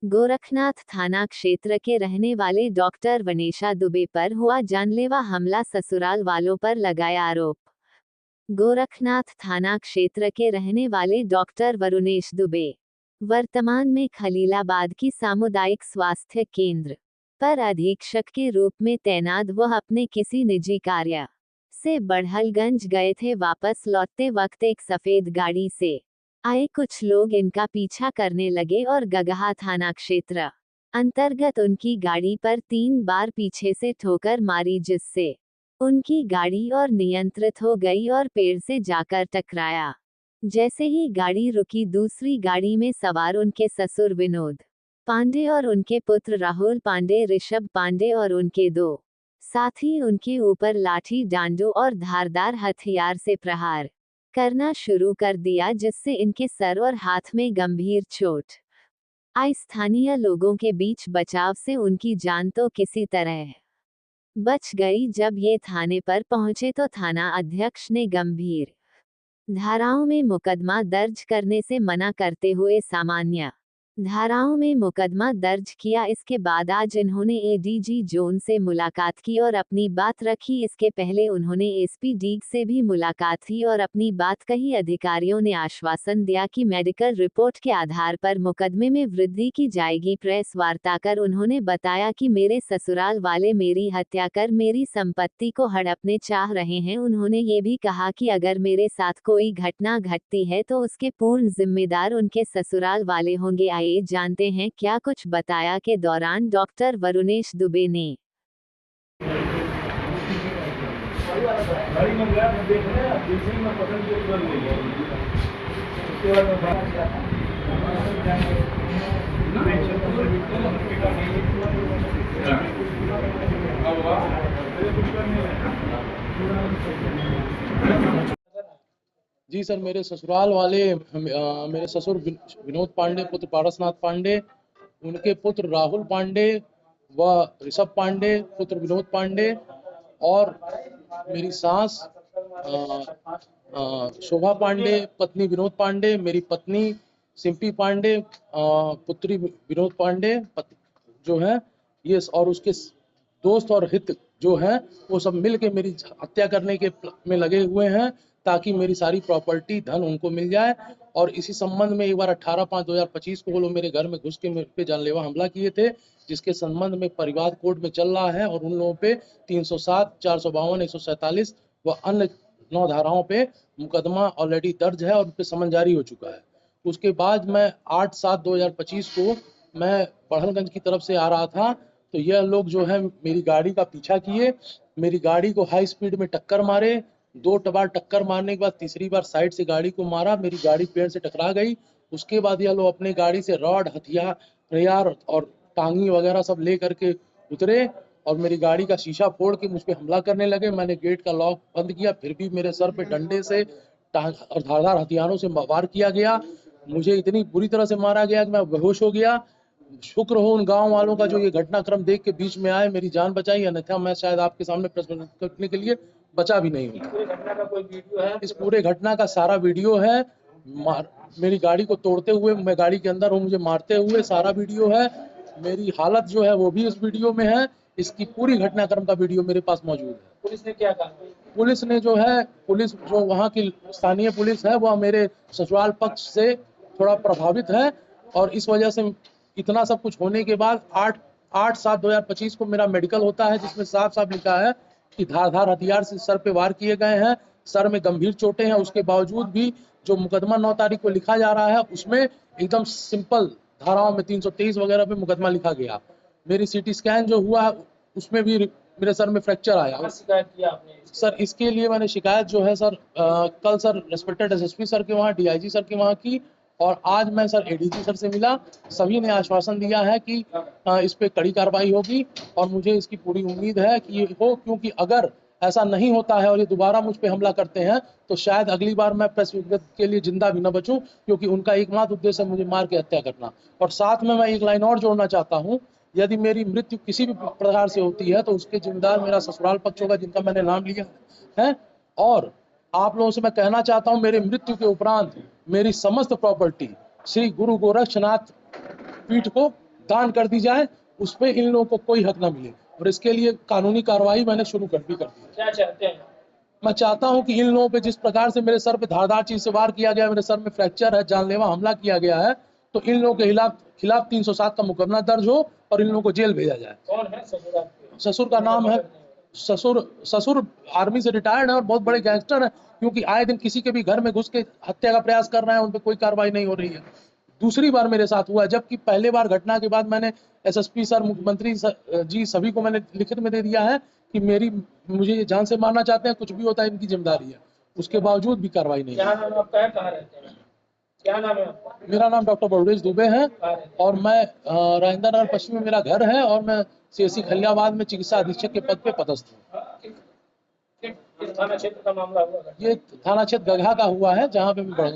गोरखनाथ थाना क्षेत्र के रहने वाले डॉक्टर वनेशा दुबे पर हुआ जानलेवा हमला, ससुराल वालों पर लगाया आरोप। गोरखनाथ थाना क्षेत्र के रहने वाले डॉक्टर वरुणेश दुबे वर्तमान में खलीलाबाद की सामुदायिक स्वास्थ्य केंद्र पर अधीक्षक के रूप में तैनात। वह अपने किसी निजी कार्य से बड़हलगंज गए थे। वापस लौटते वक्त एक सफेद गाड़ी से आए कुछ लोग इनका पीछा करने लगे और गगहा थाना क्षेत्र अंतर्गत उनकी गाड़ी पर 3 बार पीछे से ठोकर मारी, जिससे उनकी गाड़ी और नियंत्रित हो गई और पेड़ से जाकर टकराया। जैसे ही गाड़ी रुकी, दूसरी गाड़ी में सवार उनके ससुर विनोद पांडे और उनके पुत्र राहुल पांडे, ऋषभ पांडे और उनके 2 साथी उनके ऊपर लाठी डांडों और धारदार हथियार से प्रहार करना शुरू कर दिया, जिससे इनके सर और हाथ में गंभीर चोट आई। स्थानीय लोगों के बीच बचाव से उनकी जान तो किसी तरह बच गई। जब ये थाने पर पहुंचे तो थाना अध्यक्ष ने गंभीर धाराओं में मुकदमा दर्ज करने से मना करते हुए सामान्य धाराओं में मुकदमा दर्ज किया। इसके बाद आज इन्होंने एडीजी जोन से मुलाकात की और अपनी बात रखी। इसके पहले उन्होंने एसपी डीग से भी मुलाकात की और अपनी बात कही। अधिकारियों ने आश्वासन दिया कि मेडिकल रिपोर्ट के आधार पर मुकदमे में वृद्धि की जाएगी। प्रेस वार्ता कर उन्होंने बताया कि मेरे ससुराल वाले मेरी हत्या कर मेरी संपत्ति को हड़पने चाह रहे हैं। उन्होंने ये भी कहा कि अगर मेरे साथ कोई घटना घटती है तो उसके पूर्ण जिम्मेदार उनके ससुराल वाले होंगे। आइए जानते हैं क्या कुछ बताया के दौरान डॉक्टर वरुणेश दुबे ने। जी सर, मेरे ससुराल वाले मेरे ससुर विनोद पांडे पुत्र पारसनाथ पांडे, उनके पुत्र राहुल पांडे व ऋषभ पांडे पुत्र विनोद पांडे और मेरी सास शोभा पांडे पत्नी विनोद पांडे, मेरी पत्नी सिंपी पांडे पुत्री विनोद पांडे जो है ये, और उसके दोस्त और हित जो है वो सब मिलके मेरी हत्या करने के में लगे हुए हैं, ताकि मेरी सारी प्रॉपर्टी धन उनको मिल जाए। और इसी संबंध में एक बार 18/5/2025 को वो लोग मेरे घर में घुस के मेरे पे जानलेवा हमला किए थे, जिसके संबंध में परिवाद कोर्ट में चल रहा है और उन लोगों पे 307, 452, 147 व अन्य 9 धाराओं पे मुकदमा ऑलरेडी दर्ज है और उन पे समन जारी हो चुका है। उसके बाद मैं 8/7/2025 को मैं बड़हलगंज की तरफ से आ रहा था, तो यह लोग जो है मेरी गाड़ी का पीछा किए, मेरी गाड़ी को हाई स्पीड में टक्कर मारे। 2 बार टक्कर मारने के बाद तीसरी बार साइड से गाड़ी को मारा, मेरी गाड़ी पेड़ से टकरा गई। उसके बाद यह लोग अपने गाड़ी से रॉड, हथियार और टांगी वगैरह सब ले करके उतरे और मेरी गाड़ी का शीशा फोड़ के मुझ पे हमला करने लगे। मैंने गेट का लॉक बंद किया, फिर भी मेरे सर पे डंडे से और धारदार हथियारों से वार किया गया। मुझे इतनी बुरी तरह से मारा गया कि मैं बेहोश हो गया। शुक्र हो उन गांव वालों का जो ये घटनाक्रम देख के बीच में आए, मेरी जान बचाई, अन्यथा मैं शायद आपके सामने प्रश्न करने के लिए बचा भी नहीं हूँ। इस पूरे घटना का सारा वीडियो है। मेरी गाड़ी को तोड़ते हुए, मैं गाड़ी के अंदर हूँ, मुझे मारते हुए सारा वीडियो है। मेरी हालत जो है वो भी इस वीडियो में है। इसकी पूरी घटनाक्रम का वीडियो मेरे पास मौजूद है। पुलिस ने क्या कहा? पुलिस ने जो है, पुलिस जो वहाँ की स्थानीय पुलिस है वह मेरे ससुराल पक्ष से थोड़ा प्रभावित है और इस वजह से इतना सब कुछ होने के बाद 8/7/2025 को मेरा मेडिकल होता है, जिसमें साफ साफ लिखा है कि धारदार हथियार से सर पे वार किए गए हैं, सर में गंभीर चोटें हैं। उसके बावजूद भी जो मुकदमा 9 तारीख को लिखा जा रहा है उसमें एकदम सिंपल धाराओं में 323 वगैरह पे मुकदमा लिखा गया। मेरी सीटी स्कैन जो हुआ उसमें भी मेरे सर में फ्रैक्चर आया। शिकायत किया आपने? सर इसके लिए मैंने शिकायत जो है सर कल सर रेस्पेक्टेड एसएसपी सर के वहाँ, डीआईजी सर के वहाँ की, और आज मैं सर एडीजी सर से मिला। सभी ने आश्वासन दिया है कि इस पे कड़ी कार्रवाई होगी और मुझे इसकी पूरी उम्मीद है कि ये हो, क्योंकि अगर ऐसा नहीं होता है और ये दोबारा मुझ पे हमला करते हैं तो शायद अगली बार मैं प्रेस के लिए जिंदा भी न बचूं, क्योंकि उनका एकमात्र उद्देश्य है मुझे मार के हत्या करना। और साथ में मैं एक लाइन और जोड़ना चाहता हूं, यदि मेरी मृत्यु किसी भी प्रकार से होती है तो उसके जिम्मेदार मेरा ससुराल पक्ष होगा, जिनका मैंने नाम लिया है। और आप लोगों से मैं कहना चाहता हूं, मेरे मृत्यु के उपरांत मेरी समस्त प्रॉपर्टी श्री गुरु गोरक्षनाथ पीठ को दान कर दी जाए, उस पे इन लोगों को कोई हक ना मिले। और इसके लिए कानूनी कार्रवाई मैंने शुरू कर दी है। क्या चाहते हैं? मैं चाहता हूं कि इन लोगों पे जिस प्रकार से मेरे सर पे धारदार चीज से वार किया गया, मेरे सर में फ्रैक्चर है, जानलेवा हमला किया गया है, तो इन लोगों के खिलाफ 307 का मुकदमा दर्ज हो और इन लोगों को जेल भेजा जाए। कौन है ससुर आपके? ससुर का नाम है ससुर आर्मी से रिटायर्ड है और बहुत बड़े गैंगस्टर है, क्योंकि आए दिन किसी के भी घर में घुस के हत्या का प्रयास कर रहे हैं, उन पर कोई कार्रवाई नहीं हो रही है। दूसरी बार मेरे साथ हुआ, जबकि पहले बार घटना के बाद मैंने एसएसपी सर, मुख्यमंत्री जी सभी को मैंने लिखित में दे दिया है कि मुझे ये जान से मारना चाहते हैं, कुछ भी होता है इनकी जिम्मेदारी है। उसके बावजूद भी कार्रवाई नहीं क्या है। नाम आपका है? कहाँ रहते हैं? क्या नाम है आपका? मेरा नाम डॉक्टर बलदेव दुबे है कहाँ रहते हैं? और मैं राजेंद्र नगर पश्चिम में मेरा घर है और मैं सीएससी खलियाबाद में चिकित्सा अधीक्षक के पद पे पदस्थ हूँ। किस थाना क्षेत्र का मामला हुआ? ये थाना क्षेत्र गगहा का हुआ है, जहाँ पे मैं बड़ा